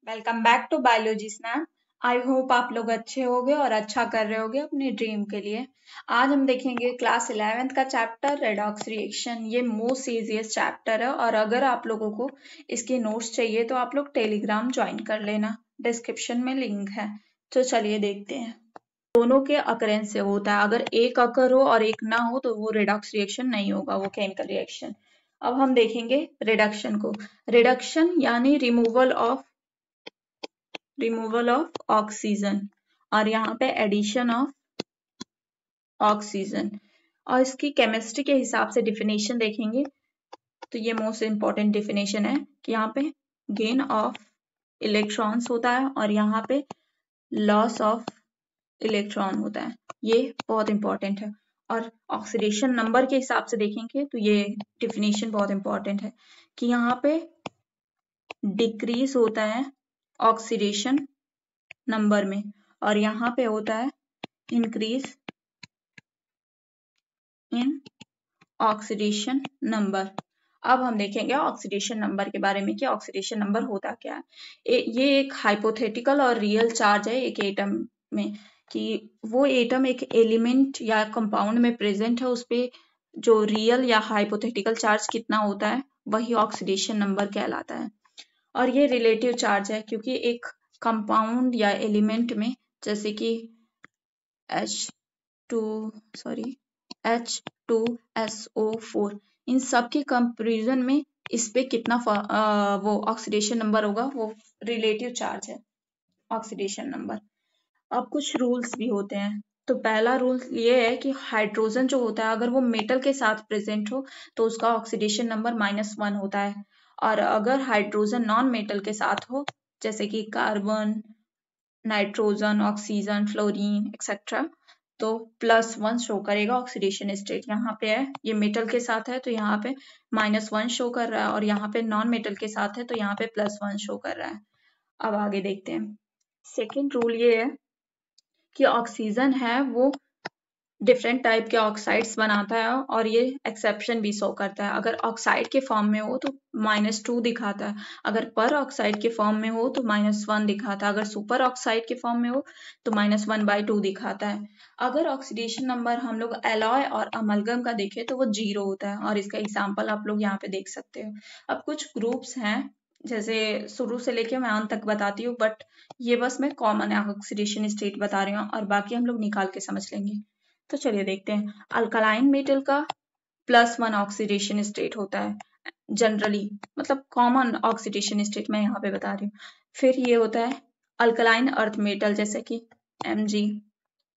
Welcome back to biology snap. I hope आप लोग अच्छे होगे और अच्छा कर रहे होगे अपने ड्रीम के लिए। आज हम देखेंगे क्लास 11th का चैप्टर रेडॉक्स रिएक्शन। ये मोस्ट इजीएस्ट चैप्टर है और अगर आप लोगों को इसके नोट्स चाहिए तो आप लोग टेलीग्राम ज्वाइन कर लेना, डिस्क्रिप्शन में लिंक है। तो चलिए देखते हैं। दोनों के अकरेंस से होता है, अगर एक अकर हो और एक ना हो तो वो रेडॉक्स रिएक्शन नहीं होगा, वो केमिकल रिएक्शन। अब हम देखेंगे रिडक्शन को। रिडक्शन यानी रिमूवल ऑफ ऑक्सीजन और यहाँ पे एडिशन ऑफ ऑक्सीजन। और इसकी केमिस्ट्री के हिसाब से डिफिनेशन देखेंगे तो ये मोस्ट इंपॉर्टेंट डिफिनेशन है कि यहाँ पे गेन ऑफ इलेक्ट्रॉन्स होता है और यहाँ पे लॉस ऑफ इलेक्ट्रॉन होता है। ये बहुत इंपॉर्टेंट है। और ऑक्सीडेशन नंबर के हिसाब से देखेंगे तो ये डिफिनेशन बहुत इंपॉर्टेंट है कि यहाँ पे डिक्रीज होता है ऑक्सीडेशन नंबर में और यहाँ पे होता है इंक्रीज इन ऑक्सीडेशन नंबर। अब हम देखेंगे ऑक्सीडेशन नंबर के बारे में कि ऑक्सीडेशन नंबर होता क्या है। ये एक हाइपोथेटिकल और रियल चार्ज है एक एटम में, कि वो एटम एक एलिमेंट या कंपाउंड में प्रेजेंट है, उस पे जो रियल या हाइपोथेटिकल चार्ज कितना होता है वही ऑक्सीडेशन नंबर कहलाता है। और ये रिलेटिव चार्ज है क्योंकि एक कंपाउंड या एलिमेंट में जैसे कि H2SO4 इन सब के कंपैरिजन में इस पे कितना वो ऑक्सीडेशन नंबर होगा, वो रिलेटिव चार्ज है ऑक्सीडेशन नंबर। अब कुछ रूल्स भी होते हैं। तो पहला रूल ये है कि हाइड्रोजन जो होता है अगर वो मेटल के साथ प्रेजेंट हो तो उसका ऑक्सीडेशन नंबर -1 होता है। और अगर हाइड्रोजन नॉन मेटल के साथ हो जैसे कि carbon, nitrogen, oxygen, fluorine etcetera, तो +1 शो करेगा ऑक्सीडेशन स्टेट। यहाँ पे है ये मेटल के साथ है तो यहाँ पे -1 शो कर रहा है और यहाँ पे नॉन मेटल के साथ है तो यहाँ पे +1 शो कर रहा है। अब आगे देखते हैं। सेकेंड रूल ये है कि ऑक्सीजन है वो डिफरेंट टाइप के ऑक्साइड्स बनाता है और ये एक्सेप्शन भी शो करता है। अगर ऑक्साइड के फॉर्म में हो तो -2 दिखाता है, अगर पर ऑक्साइड के फॉर्म में हो तो -1 दिखाता है, अगर सुपर ऑक्साइड के फॉर्म में हो तो -1/2 दिखाता है। अगर ऑक्सीडेशन नंबर हम लोग एलॉय और अमलगम का देखें तो वो 0 होता है और इसका एग्जाम्पल आप लोग यहाँ पे देख सकते हो। अब कुछ ग्रुप्स हैं, जैसे शुरू से लेके मैं अंत तक बताती हूँ, बट ये बस मैं कॉमन ऑक्सीडेशन स्टेट बता रही हूँ और बाकी हम लोग निकाल के समझ लेंगे। तो चलिए देखते हैं। अल्कलाइन मेटल का +1 ऑक्सीडेशन स्टेट होता है जनरली, मतलब कॉमन ऑक्सीडेशन स्टेट मैं यहाँ पे बता रही हूँ। फिर ये होता है अल्कलाइन अर्थ मेटल जैसे कि Mg,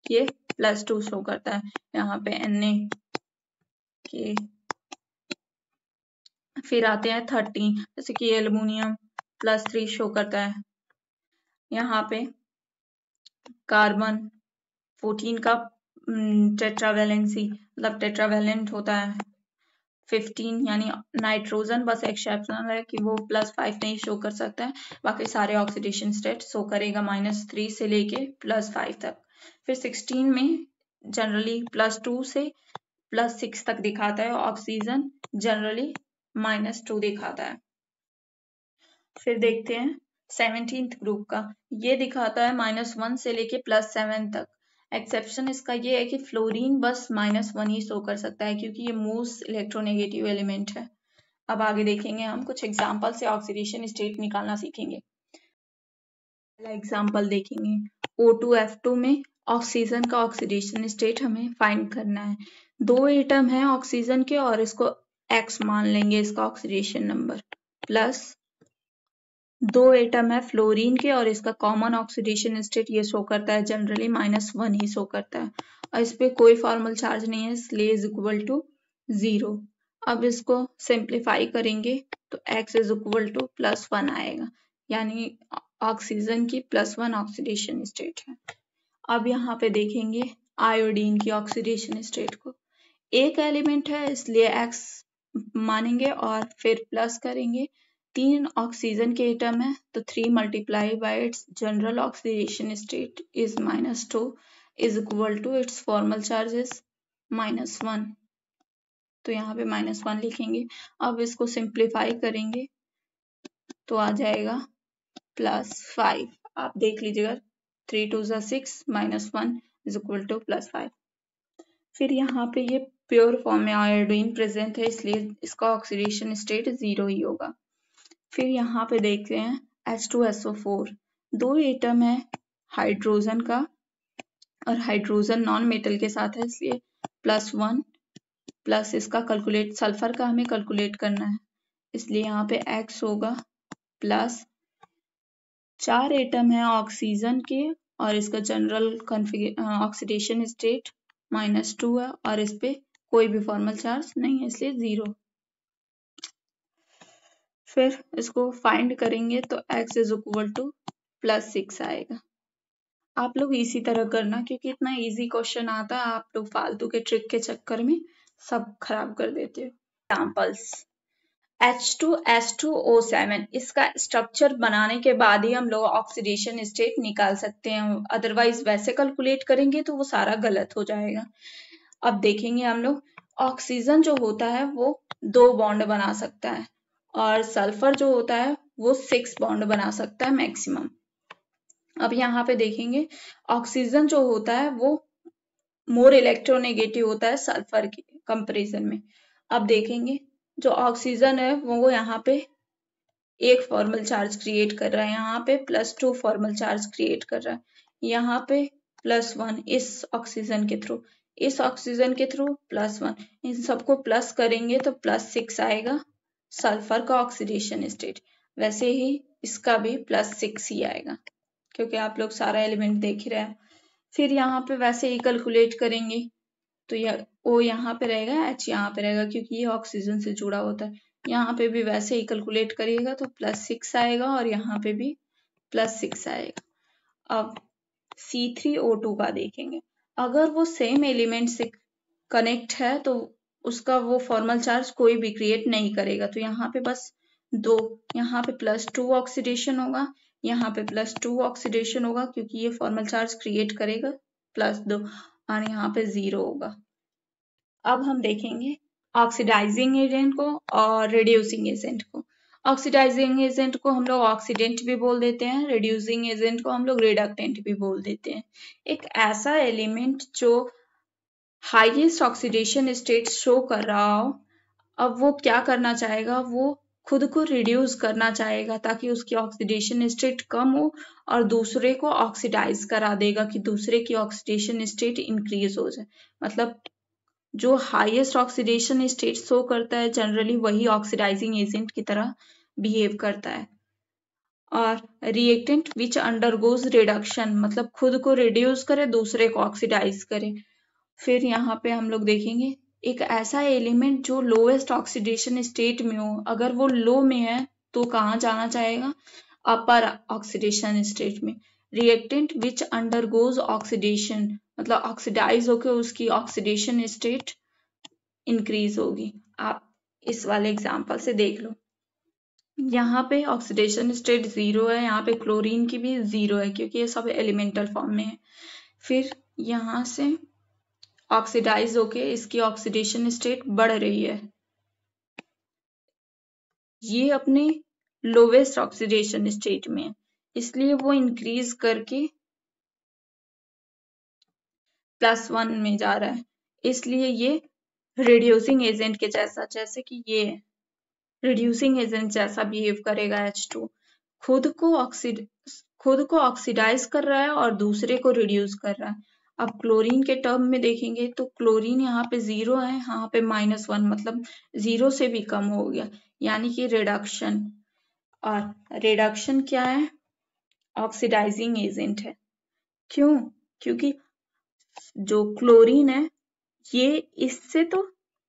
ये +2 शो करता है। यहाँ पे Na के फिर आते हैं 13 जैसे कि एल्युमिनियम +3 शो करता है। यहाँ पे कार्बन 14 का टेट्रावेलेंसी मतलब टेट्रावेलेंट होता है। 15 यानी नाइट्रोजन बस एक्सेप्शनल है कि वो +5 नहीं शो कर सकता है, बाकी सारे ऑक्सीडेशन स्टेट शो करेगा -3 से लेके +5 तक। फिर 16 में जनरली +2 से +6 तक दिखाता है, ऑक्सीजन जनरली -2 दिखाता है। फिर देखते हैं 17th ग्रुप का, ये दिखाता है -1 से लेके +7 तक। एक्सेप्शन इसका ये है कि फ्लोरीन बस -1 ही शो कर सकता है क्योंकि ये मोस्ट इलेक्ट्रोनेगेटिव एलिमेंट है। अब आगे देखेंगे हम कुछ एग्जाम्पल से ऑक्सीडेशन स्टेट निकालना सीखेंगे। पहला एग्जाम्पल देखेंगे O2F2 में ऑक्सीजन का ऑक्सीडेशन स्टेट हमें फाइंड करना है। 2 एटम है ऑक्सीजन के और इसको X मान लेंगे इसका ऑक्सीडेशन नंबर, प्लस 2 एटम है फ्लोरीन के और इसका कॉमन ऑक्सीडेशन स्टेट ये शो करता है जनरली -1 ही शो करता है और इस पे कोई फॉर्मल चार्ज नहीं है इसलिए इज इक्वल टू 0। अब इसको सिंप्लीफाई करेंगे तो x इज इक्वल टू +1 आएगा, यानी ऑक्सीजन की +1 ऑक्सीडेशन स्टेट है। अब यहाँ पे देखेंगे आयोडीन की ऑक्सीडेशन स्टेट को। एक एलिमेंट है इसलिए x मानेंगे और फिर प्लस करेंगे। 3 ऑक्सीजन के एटम है तो 3 multiply by its general oxidation state is -2 is equal to its formal charge is -1, तो यहाँ पे -1 लिखेंगे। अब इसको सिंप्लीफाई करेंगे तो आ जाएगा +5। आप देख लीजिएगा 3 2 6 -1 इज इक्वल टू +5। फिर यहाँ पे ये प्योर फॉर्म में आयोडीन प्रेजेंट है, इसलिए इसका ऑक्सीडेशन स्टेट 0 ही होगा। फिर यहाँ पे देखते हैं H2SO4, 2 एटम है हाइड्रोजन का और हाइड्रोजन नॉन मेटल के साथ है, इसलिए +1 प्लस इसका कैलकुलेट सल्फर का हमें कैलकुलेट करना है, इसलिए यहाँ पे X होगा प्लस 4 एटम है ऑक्सीजन के और इसका जनरल ऑक्सीडेशन स्टेट -2 है और इस पे कोई भी फॉर्मल चार्ज नहीं है, इसलिए 0। फिर इसको फाइंड करेंगे तो x इज इक्वल टू +6 आएगा। आप लोग इसी तरह करना, क्योंकि इतना इजी क्वेश्चन आता है, आप लोग फालतू के ट्रिक के चक्कर में सब खराब कर देते हो। एग्जाम्पल्स H2S2O7, इसका स्ट्रक्चर बनाने के बाद ही हम लोग ऑक्सीडेशन स्टेट निकाल सकते हैं, अदरवाइज वैसे कैलकुलेट करेंगे तो वो सारा गलत हो जाएगा। अब देखेंगे हम लोग ऑक्सीजन जो होता है वो 2 बॉन्ड बना सकता है और सल्फर जो होता है वो 6 बॉन्ड बना सकता है मैक्सिमम। अब यहाँ पे देखेंगे ऑक्सीजन जो होता है वो मोर इलेक्ट्रोनेगेटिव होता है सल्फर के कंपैरिजन में। अब देखेंगे जो ऑक्सीजन है वो यहाँ पे एक फॉर्मल चार्ज क्रिएट कर रहा है, यहाँ पे +2 फॉर्मल चार्ज क्रिएट कर रहा है, यहाँ पे +1 इस ऑक्सीजन के थ्रू, इस ऑक्सीजन के थ्रू +1, इन सबको प्लस करेंगे तो +6 आएगा सल्फर का ऑक्सीडेशन स्टेट। वैसे ही इसका भी +6 ही आएगा, क्योंकि आप लोग सारा एलिमेंट देख ही रहे हैं। फिर यहाँ पे वैसे ही कैलकुलेट करेंगे तो यह O यहाँ पे रहेगा, H यहाँ पे रहेगा, क्योंकि ये ऑक्सीजन से जुड़ा होता है। यहाँ पे भी वैसे ही कैलकुलेट करिएगा तो +6 आएगा और यहाँ पे भी +6 आएगा। अब C3O2 का देखेंगे, अगर वो सेम एलिमेंट से कनेक्ट है तो उसका वो फॉर्मल चार्ज कोई भी क्रिएट नहीं करेगा, तो यहाँ पे बस 2, यहाँ पे +2 ऑक्सीडेशन होगा, यहाँ पे +2 ऑक्सीडेशन होगा, क्योंकि ये फॉर्मल चार्ज क्रिएट करेगा +2 और यहाँ पे 0 होगा। अब हम देखेंगे ऑक्सीडाइजिंग एजेंट को और रिड्यूसिंग एजेंट को। ऑक्सीडाइजिंग एजेंट को हम लोग ऑक्सीडेंट भी बोल देते हैं, रिड्यूसिंग एजेंट को हम लोग रिडक्टेंट भी बोल देते हैं। एक ऐसा एलिमेंट जो हाईएस्ट ऑक्सीडेशन स्टेट शो कर रहा हो, अब वो क्या करना चाहेगा, वो खुद को रिड्यूस करना चाहेगा ताकि उसकी ऑक्सीडेशन स्टेट कम हो और दूसरे को ऑक्सीडाइज करा देगा कि दूसरे की ऑक्सीडेशन स्टेट इंक्रीज हो जाए। मतलब जो हाईएस्ट ऑक्सीडेशन स्टेट शो करता है जनरली वही ऑक्सीडाइजिंग एजेंट की तरह बिहेव करता है। और रिएक्टेंट विच अंडरगोज रिडक्शन, मतलब खुद को रिड्यूस करे दूसरे को ऑक्सीडाइज करे। फिर यहाँ पे हम लोग देखेंगे एक ऐसा एलिमेंट जो लोएस्ट ऑक्सीडेशन स्टेट में हो, अगर वो लो में है तो कहाँ जाना चाहेगा, अपर ऑक्सीडेशन स्टेट में। रिएक्टेंट विच अंडरगोज ऑक्सीडेशन, मतलब ऑक्सीडाइज होकर उसकी ऑक्सीडेशन स्टेट इंक्रीज होगी। आप इस वाले एग्जांपल से देख लो, यहाँ पे ऑक्सीडेशन स्टेट 0 है, यहाँ पे क्लोरीन की भी 0 है क्योंकि ये सब एलिमेंटल फॉर्म में है। फिर यहाँ से ऑक्सीडाइज होके इसकी ऑक्सीडेशन स्टेट बढ़ रही है, ये अपने लोवेस्ट ऑक्सीडेशन स्टेट में है, इसलिए वो इंक्रीज करके +1 में जा रहा है, इसलिए ये रिड्यूसिंग एजेंट के जैसा, जैसे कि ये रिड्यूसिंग एजेंट जैसा बिहेव करेगा। H2 खुद को ऑक्सीडाइज कर रहा है और दूसरे को रिड्यूस कर रहा है। अब क्लोरीन के टर्म में देखेंगे तो क्लोरीन यहाँ पे 0 है, यहाँ पे -1, मतलब 0 से भी कम हो गया, यानी कि रिडक्शन। और रिडक्शन क्या है, ऑक्सीडाइजिंग एजेंट है। क्यों, क्योंकि जो क्लोरीन है ये इससे तो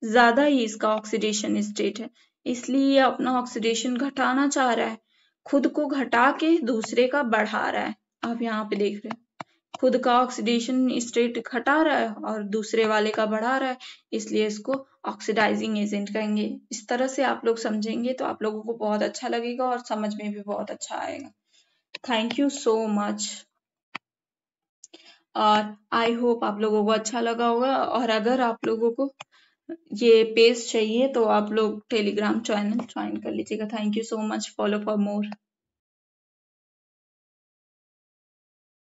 ज्यादा ही इसका ऑक्सीडेशन स्टेट है, इसलिए ये अपना ऑक्सीडेशन घटाना चाह रहा है, खुद को घटा के दूसरे का बढ़ा रहा है। आप यहाँ पे देख रहे हैं खुद का ऑक्सीडेशन स्टेट घटा रहा है और दूसरे वाले का बढ़ा रहा है, इसलिए इसको ऑक्सीडाइजिंग एजेंट कहेंगे। इस तरह से आप लोग समझेंगे तो आप लोगों को बहुत अच्छा लगेगा और समझ में भी बहुत अच्छा आएगा। थैंक यू सो मच और आई होप आप लोगों को अच्छा लगा होगा। और अगर आप लोगों को ये पेज चाहिए तो आप लोग टेलीग्राम चैनल ज्वाइन कर लीजिएगा। Thank you so much, follow for more.